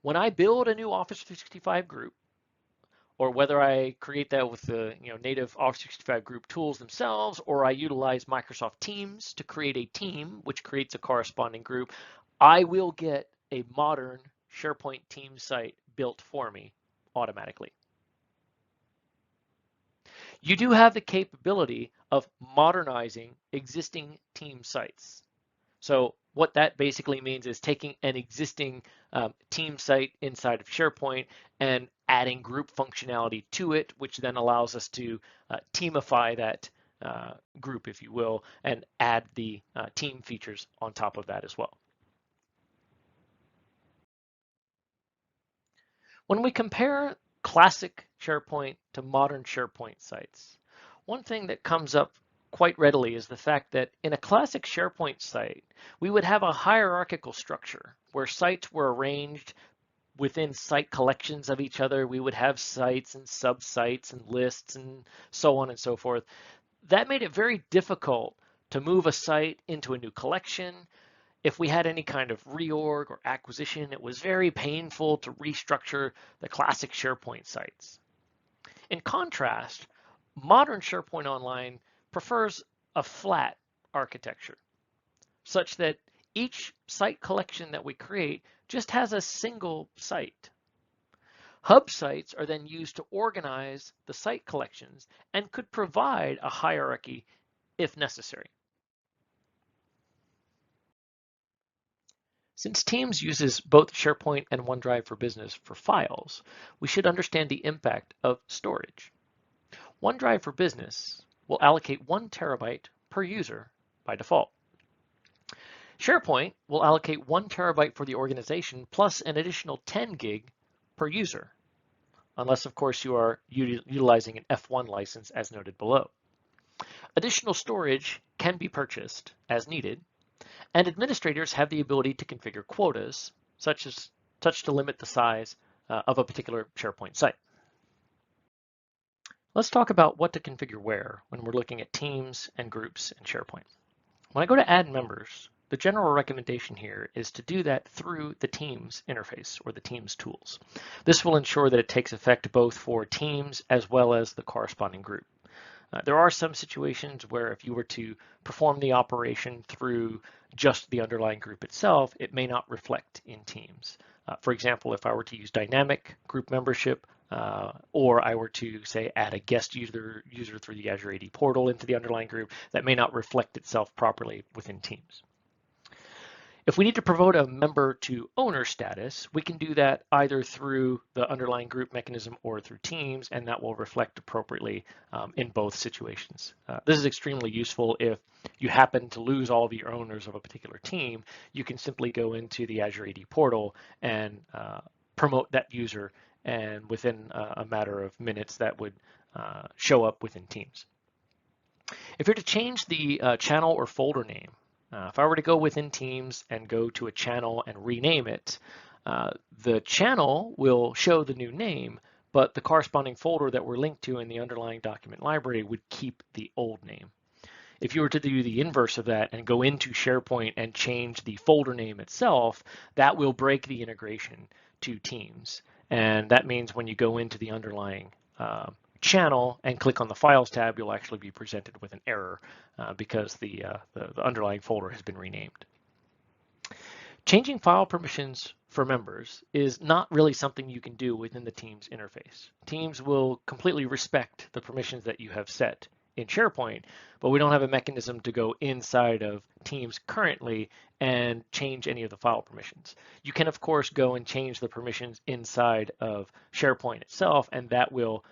When I build a new Office 365 group, or whether I create that with the native Office 365 group tools themselves, or I utilize Microsoft Teams to create a team, which creates a corresponding group, I will get a modern SharePoint team site built for me automatically. You do have the capability of modernizing existing team sites. So what that basically means is taking an existing team site inside of SharePoint and adding group functionality to it, which then allows us to teamify that group, if you will, and add the team features on top of that as well. When we compare classic SharePoint to modern SharePoint sites, one thing that comes up quite readily is the fact that in a classic SharePoint site, we would have a hierarchical structure where sites were arranged within site collections of each other. We would have sites and sub-sites and lists and so on and so forth. That made it very difficult to move a site into a new collection. If we had any kind of reorg or acquisition, it was very painful to restructure the classic SharePoint sites. In contrast, modern SharePoint Online prefers a flat architecture, such that each site collection that we create just has a single site. Hub sites are then used to organize the site collections and could provide a hierarchy if necessary. Since Teams uses both SharePoint and OneDrive for Business for files, we should understand the impact of storage. OneDrive for Business will allocate 1 terabyte per user by default. SharePoint will allocate 1 terabyte for the organization plus an additional 10 gig per user, unless of course you are utilizing an F1 license as noted below. Additional storage can be purchased as needed, and administrators have the ability to configure quotas, such to limit the size of a particular SharePoint site. Let's talk about what to configure where when we're looking at teams and groups in SharePoint. When I go to add members, the general recommendation here is to do that through the Teams interface or the Teams tools. This will ensure that it takes effect both for teams as well as the corresponding group. There are some situations where if you were to perform the operation through just the underlying group itself, it may not reflect in Teams. For example, if I were to use dynamic group membership, or I were to say add a guest user through the Azure AD portal into the underlying group, that may not reflect itself properly within Teams. If we need to promote a member to owner status, we can do that either through the underlying group mechanism or through Teams, and that will reflect appropriately in both situations. This is extremely useful if you happen to lose all of your owners of a particular team. You can simply go into the Azure AD portal and promote that user, and within a matter of minutes that would show up within Teams. If you're to change the channel or folder name, if I were to go within Teams and go to a channel and rename it, The channel will show the new name, but the corresponding folder that we're linked to in the underlying document library would keep the old name. If you were to do the inverse of that and go into SharePoint and change the folder name itself, that will break the integration to Teams. And that means when you go into the underlying channel and click on the Files tab, you'll actually be presented with an error because the underlying folder has been renamed. Changing file permissions for members is not really something you can do within the Teams interface. Teams will completely respect the permissions that you have set in SharePoint, but we don't have a mechanism to go inside of Teams currently and change any of the file permissions. You can, of course, go and change the permissions inside of SharePoint itself, and that will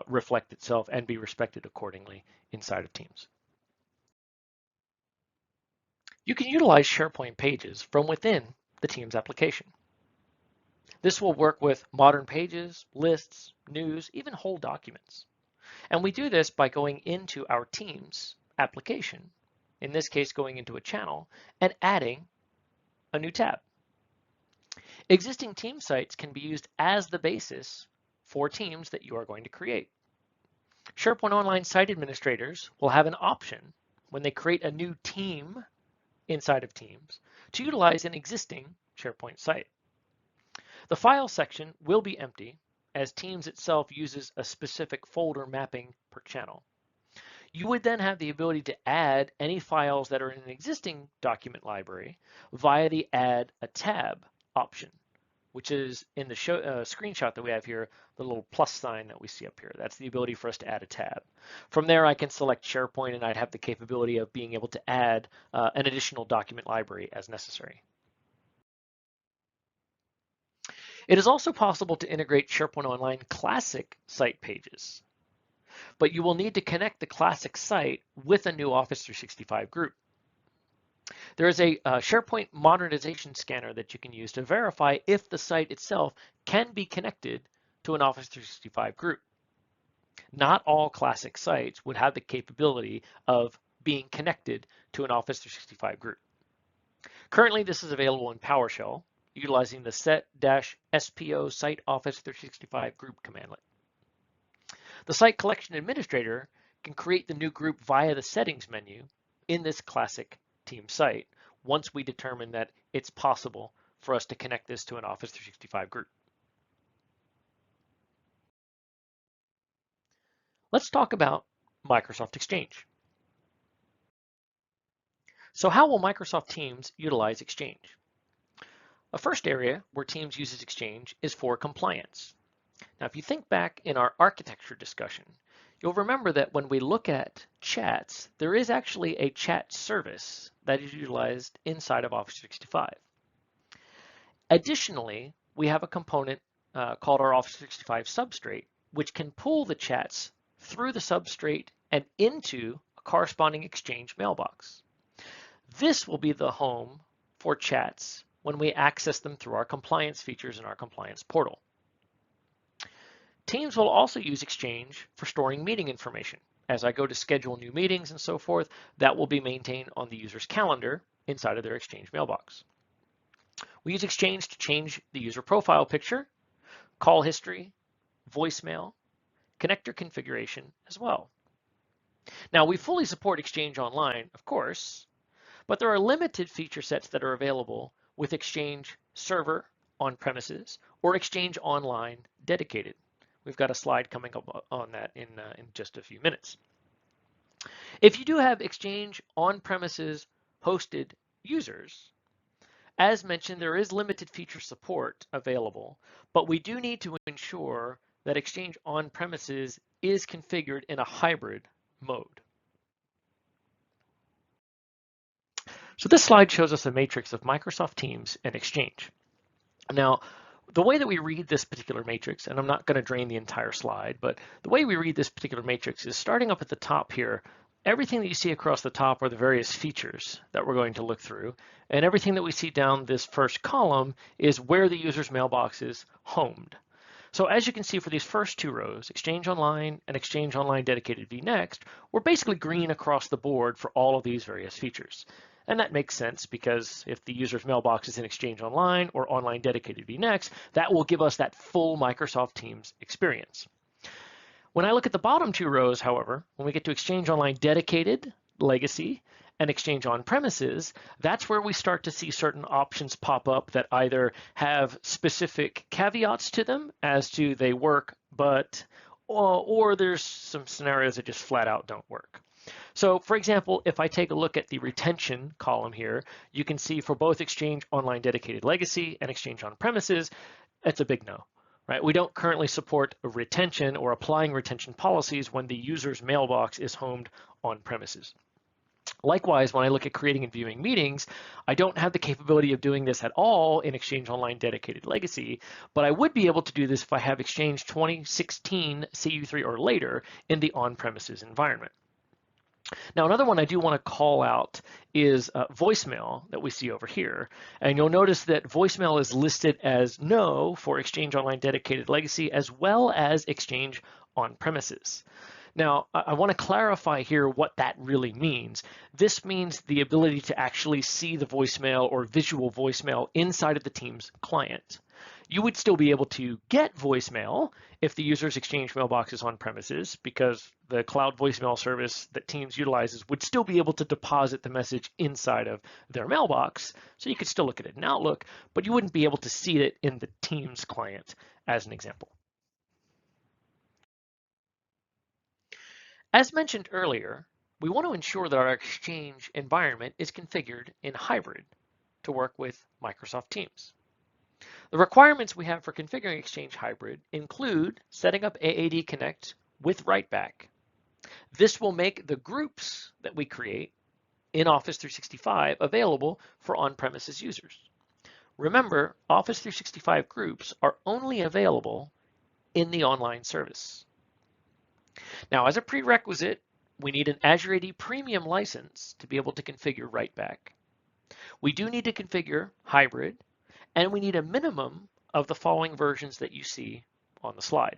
reflect itself and be respected accordingly inside of Teams. You can utilize SharePoint pages from within the Teams application. This will work with modern pages, lists, news, even whole documents. And we do this by going into our Teams application, in this case going into a channel, and adding a new tab. Existing Teams sites can be used as the basis for teams that you are going to create. SharePoint Online site administrators will have an option when they create a new team inside of Teams to utilize an existing SharePoint site. The file section will be empty as Teams itself uses a specific folder mapping per channel. You would then have the ability to add any files that are in an existing document library via the Add a Tab option, which is in the screenshot that we have here, the little plus sign that we see up here. That's the ability for us to add a tab. From there, I can select SharePoint and I'd have the capability of being able to add an additional document library as necessary. It is also possible to integrate SharePoint Online Classic site pages, but you will need to connect the Classic site with a new Office 365 group. There is a SharePoint Modernization scanner that you can use to verify if the site itself can be connected to an Office 365 group. Not all Classic sites would have the capability of being connected to an Office 365 group. Currently, this is available in PowerShell, utilizing the set-spo site Office 365 group commandlet. The site collection administrator can create the new group via the settings menu in this Classic team site once we determine that it's possible for us to connect this to an Office 365 group. Let's talk about Microsoft Exchange. So how will Microsoft Teams utilize Exchange? A first area where Teams uses Exchange is for compliance. Now, if you think back in our architecture discussion, you'll remember that when we look at chats, there is actually a chat service that is utilized inside of Office 365. Additionally, we have a component called our Office 365 substrate, which can pull the chats through the substrate and into a corresponding Exchange mailbox. This will be the home for chats when we access them through our compliance features in our compliance portal. Teams will also use Exchange for storing meeting information. As I go to schedule new meetings and so forth, that will be maintained on the user's calendar inside of their Exchange mailbox. We use Exchange to change the user profile picture, call history, voicemail, connector configuration as well. Now, we fully support Exchange Online, of course, but there are limited feature sets that are available with Exchange Server on premises or Exchange Online dedicated. We've got a slide coming up on that in just a few minutes. If you do have Exchange on-premises hosted users, as mentioned, there is limited feature support available, but we do need to ensure that Exchange on-premises is configured in a hybrid mode. So this slide shows us a matrix of Microsoft Teams and Exchange. Now, the way that we read this particular matrix, and I'm not going to drain the entire slide, but the way we read this particular matrix is starting up at the top here. Everything that you see across the top are the various features that we're going to look through, and everything that we see down this first column is where the user's mailbox is homed. So as you can see for these first two rows, Exchange Online and Exchange Online Dedicated vNext, we're basically green across the board for all of these various features. And that makes sense because if the user's mailbox is in Exchange Online or Online Dedicated VNext, that will give us that full Microsoft Teams experience. When I look at the bottom two rows, however, when we get to Exchange Online Dedicated, Legacy, and Exchange On-Premises, that's where we start to see certain options pop up that either have specific caveats to them as to they work, but, or there's some scenarios that just flat out don't work. So for example, if I take a look at the retention column here, you can see for both Exchange Online Dedicated Legacy and Exchange On-Premises, it's a big no. Right? We don't currently support retention or applying retention policies when the user's mailbox is homed on premises. Likewise, when I look at creating and viewing meetings, I don't have the capability of doing this at all in Exchange Online Dedicated Legacy, but I would be able to do this if I have Exchange 2016 CU3 or later in the on-premises environment. Now, another one I do want to call out is voicemail that we see over here. And you'll notice that voicemail is listed as no for Exchange Online Dedicated Legacy as well as Exchange On-Premises. Now, I want to clarify here what that really means. This means the ability to actually see the voicemail or visual voicemail inside of the Teams client. You would still be able to get voicemail if the user's Exchange mailbox is on premises, because the cloud voicemail service that Teams utilizes would still be able to deposit the message inside of their mailbox. So you could still look at it in Outlook, but you wouldn't be able to see it in the Teams client, as an example. As mentioned earlier, we want to ensure that our Exchange environment is configured in hybrid to work with Microsoft Teams. The requirements we have for configuring Exchange Hybrid include setting up AAD Connect with writeback. This will make the groups that we create in Office 365 available for on-premises users. Remember, Office 365 Groups are only available in the online service. Now, as a prerequisite, we need an Azure AD Premium license to be able to configure writeback. We do need to configure hybrid, and we need a minimum of the following versions that you see on the slide.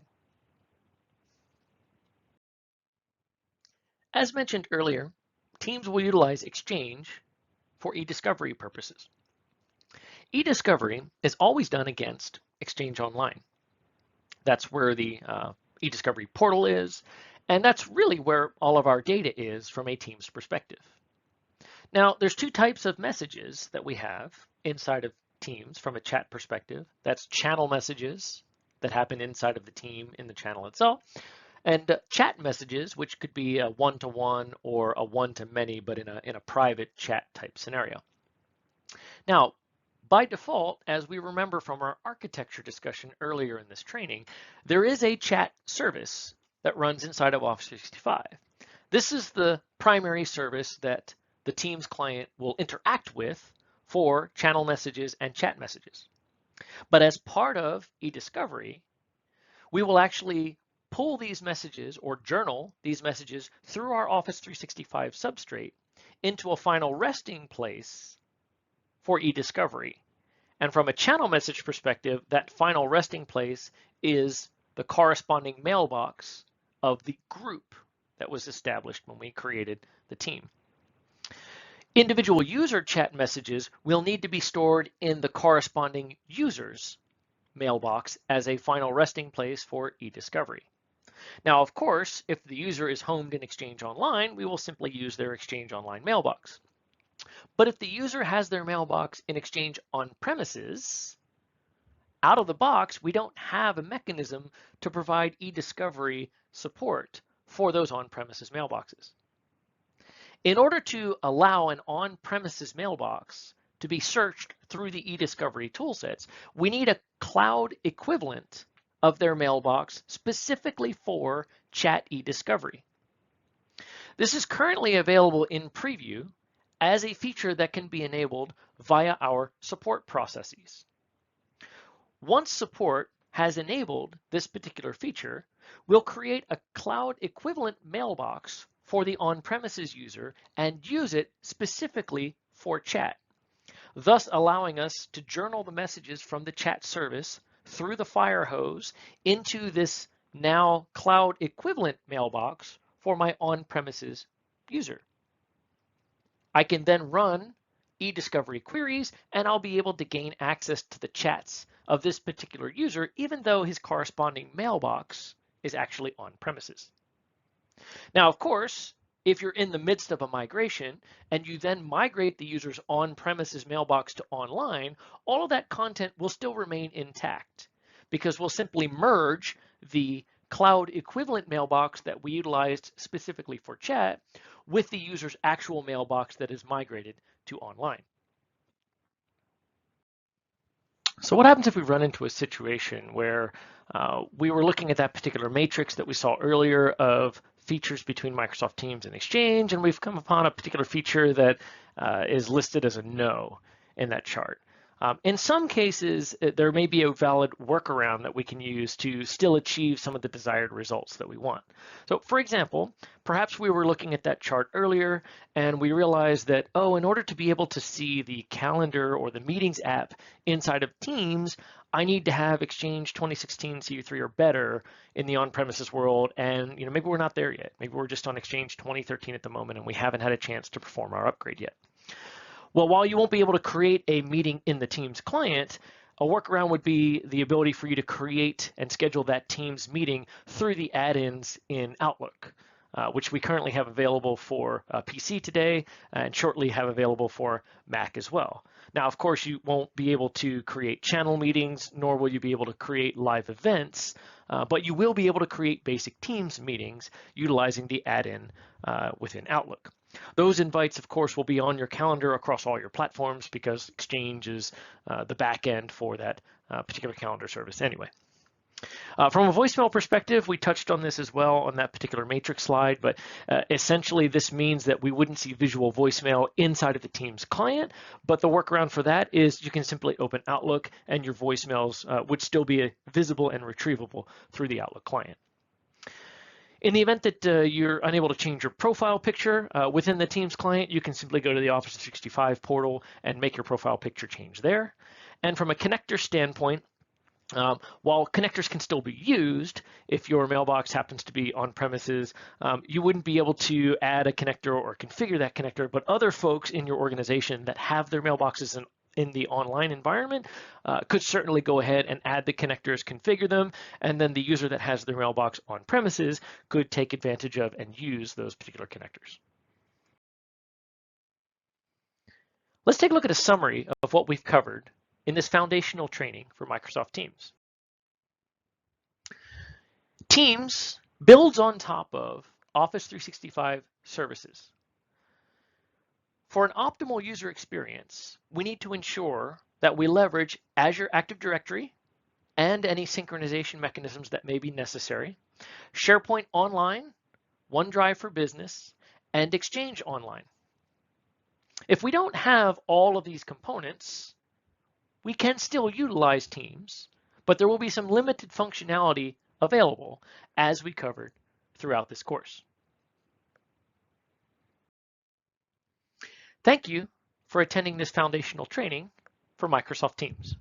As mentioned earlier, Teams will utilize Exchange for e-discovery purposes. E-discovery is always done against Exchange Online. That's where the e-discovery portal is, and that's really where all of our data is from a Teams perspective. Now, there's two types of messages that we have inside of Teams from a chat perspective. That's channel messages that happen inside of the team in the channel itself, and chat messages, which could be a one-to-one or a one-to-many, but in a private chat type scenario. Now, by default, as we remember from our architecture discussion earlier in this training, there is a chat service that runs inside of Office 365. This is the primary service that the Teams client will interact with for channel messages and chat messages. But as part of e-discovery, we will actually pull these messages or journal these messages through our Office 365 substrate into a final resting place for e-discovery. And from a channel message perspective, that final resting place is the corresponding mailbox of the group that was established when we created the team. Individual user chat messages will need to be stored in the corresponding user's mailbox as a final resting place for e-discovery. Now, of course, if the user is homed in Exchange Online, we will simply use their Exchange Online mailbox. But if the user has their mailbox in Exchange On-Premises, out of the box, we don't have a mechanism to provide e-discovery support for those on-premises mailboxes. In order to allow an on-premises mailbox to be searched through the e-discovery toolsets, we need a cloud equivalent of their mailbox specifically for chat e-discovery. This is currently available in preview as a feature that can be enabled via our support processes. Once support has enabled this particular feature, we'll create a cloud equivalent mailbox for the on-premises user and use it specifically for chat, thus allowing us to journal the messages from the chat service through the fire hose into this now cloud equivalent mailbox for my on-premises user. I can then run e-discovery queries, and I'll be able to gain access to the chats of this particular user, even though his corresponding mailbox is actually on premises. Now, of course, if you're in the midst of a migration and you then migrate the user's on-premises mailbox to online, all of that content will still remain intact because we'll simply merge the cloud equivalent mailbox that we utilized specifically for chat with the user's actual mailbox that is migrated to online. So what happens if we run into a situation where we were looking at that particular matrix that we saw earlier of features between Microsoft Teams and Exchange, and we've come upon a particular feature that is listed as a no in that chart? In some cases, there may be a valid workaround that we can use to still achieve some of the desired results that we want. So for example, perhaps we were looking at that chart earlier and we realized that, oh, in order to be able to see the calendar or the meetings app inside of Teams, I need to have Exchange 2016 CU3 or better in the on-premises world, and maybe we're not there yet. Maybe we're just on Exchange 2013 at the moment and we haven't had a chance to perform our upgrade yet. Well, while you won't be able to create a meeting in the Teams client, a workaround would be the ability for you to create and schedule that Teams meeting through the add-ins in Outlook, which we currently have available for PC today and shortly have available for Mac as well. Now, of course, you won't be able to create channel meetings, nor will you be able to create live events, but you will be able to create basic Teams meetings utilizing the add-in within Outlook. Those invites, of course, will be on your calendar across all your platforms because Exchange is the back end for that particular calendar service anyway. From a voicemail perspective, we touched on this as well on that particular matrix slide, but essentially this means that we wouldn't see visual voicemail inside of the Teams client, but the workaround for that is you can simply open Outlook and your voicemails would still be visible and retrievable through the Outlook client. In the event that you're unable to change your profile picture within the Teams client, you can simply go to the Office 365 portal and make your profile picture change there. And from a connector standpoint, while connectors can still be used, if your mailbox happens to be on premises, you wouldn't be able to add a connector or configure that connector, but other folks in your organization that have their mailboxes in the online environment could certainly go ahead and add the connectors, configure them, and then the user that has their mailbox on premises could take advantage of and use those particular connectors. Let's take a look at a summary of what we've covered in this foundational training for Microsoft Teams. Teams builds on top of Office 365 services. For an optimal user experience, we need to ensure that we leverage Azure Active Directory and any synchronization mechanisms that may be necessary, SharePoint Online, OneDrive for Business, and Exchange Online. If we don't have all of these components, we can still utilize Teams, but there will be some limited functionality available as we covered throughout this course. Thank you for attending this foundational training for Microsoft Teams.